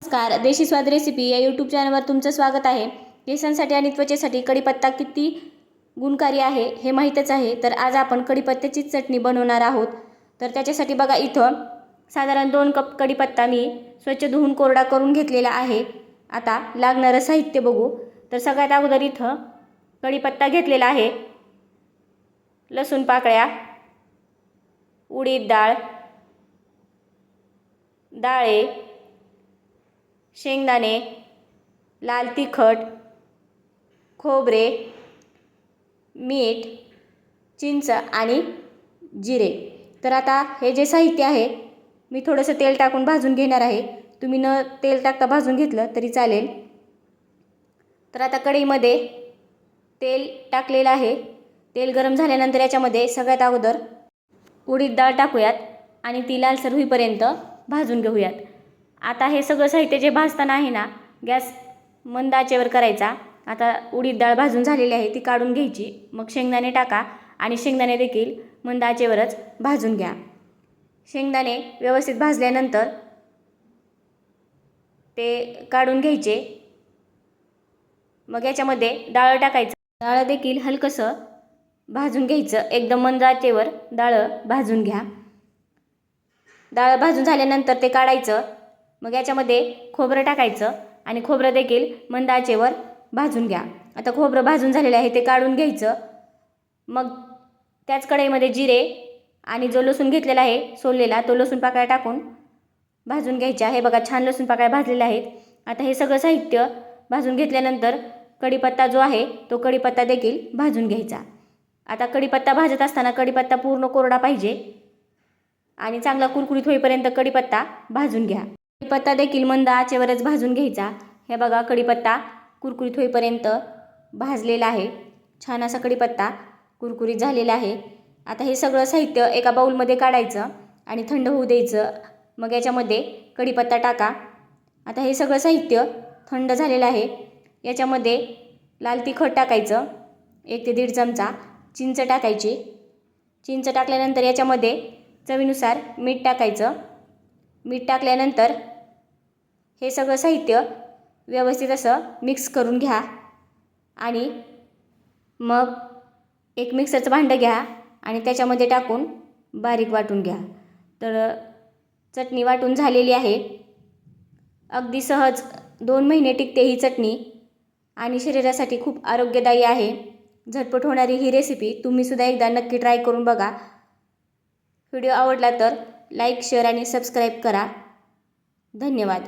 नमस्कार, देशी स्वाद रेसिपी या यूट्यूब चॅनलवर तुमचं स्वागत आहे। केसांसाठी आणि त्वचेसाठी कढीपत्ता किती गुणकारी आहे हे माहीतच आहे। तर आज आपण कढीपत्त्याची चटणी बनवणार आहोत। तर त्याच्यासाठी बघा, इथं साधारण 2 कप कढीपत्ता मी स्वच्छ धुवून कोरडा करून घेतलेला आहे। आता लागणारं साहित्य बघू। तर सगळ्यात अगोदर इथं कढीपत्ता घेतलेला आहे, लसूण पाकळ्या, उडीद डाळ, डाळे, शेंगदाणे, लाल तिखट, खोबरे, मीठ, चिंच आणि जिरे। तर आता हे जे साहित्य आहे, मी थोडंसं तेल टाकून भाजून घेणार आहे। तुम्ही न तेल टाकता भाजून घेतलं तरी चालेल। तर आता कढईमध्ये तेल टाकलेलं आहे। तेल गरम झाल्यानंतर याच्यामध्ये सगळ्यात अगोदर उडीद डाळ टाकूयात आणि ती लालसर होईपर्यंत भाजून घेऊयात। आता हे सगळं साहित्य जे भाजताना आहे ना, गॅस मंद आचेवर करायचा। आता उडीद डाळ भाजून झालेली आहे, ती काढून घ्यायची। मग शेंगदाणे टाका आणि शेंगदाणे देखील मंद आचेवरच भाजून घ्या। शेंगदाणे व्यवस्थित भाजल्यानंतर ते काढून घ्यायचे। मग याच्यामध्ये डाळ टाकायचं। डाळ देखील हलकंसं भाजून घ्यायचं, एकदम मंद आचेवर डाळ भाजून घ्या। डाळ भाजून झाल्यानंतर ते काढायचं। मग याच्यामध्ये खोबरं टाकायचं आणि खोबरं देखील मंद आचेवर भाजून घ्या। आता खोबरं भाजून झालेलं आहे, ते काढून घ्यायचं। मग त्याच कढईमध्ये जिरे आणि जो लसूण घेतलेला आहे सोललेला, तो लसूण पाकळ्या टाकून भाजून घ्यायच्या। हे बघा, छान लसूण पाकळ्या भाजलेल्या आहेत। आता हे सगळं साहित्य भाजून घेतल्यानंतर कढीपत्ता जो आहे तो कढीपत्ता देखील भाजून घ्यायचा। आता कढीपत्ता भाजत असताना कढीपत्ता पूर्ण कोरडा पाहिजे आणि चांगला कुरकुरीत होईपर्यंत कढीपत्ता भाजून घ्या। कढीपत्ता देखील मंद आचेवरच भाजून घ्यायचा। हे बघा, कढीपत्ता कुरकुरीत होईपर्यंत भाजलेला आहे। छान असा कढीपत्ता कुरकुरीत झालेला आहे। आता हे सगळं साहित्य एका बाउलमध्ये काढायचं आणि थंड होऊ द्यायचं। मग याच्यामध्ये कढीपत्ता टाका। आता हे सगळं साहित्य थंड झालेलं आहे। याच्यामध्ये लाल तिखट टाकायचं 1 ते 1.5 चमचा, चिंच टाकायची। चिंच टाकल्यानंतर याच्यामध्ये चवीनुसार मीठ टाकायचं। मीठ टाकल्यानंतर हे सगळं साहित्य व्यवस्थित असं मिक्स करून घ्या आणि मग एक मिक्सरचं भांडं घ्या आणि त्याच्यामध्ये टाकून बारीक वाटून घ्या। तर चटणी वाटून झालेली आहे। अगदी सहज 2 महिने टिकते ही चटणी आणि शरीरासाठी खूप आरोग्यदायी आहे। झटपट होणारी ही रेसिपी तुम्ही सुद्धा एकदा नक्की ट्राय करून बघा। व्हिडिओ आवडला तर लाईक, शेअर आणि सबस्क्राईब करा। धन्यवाद।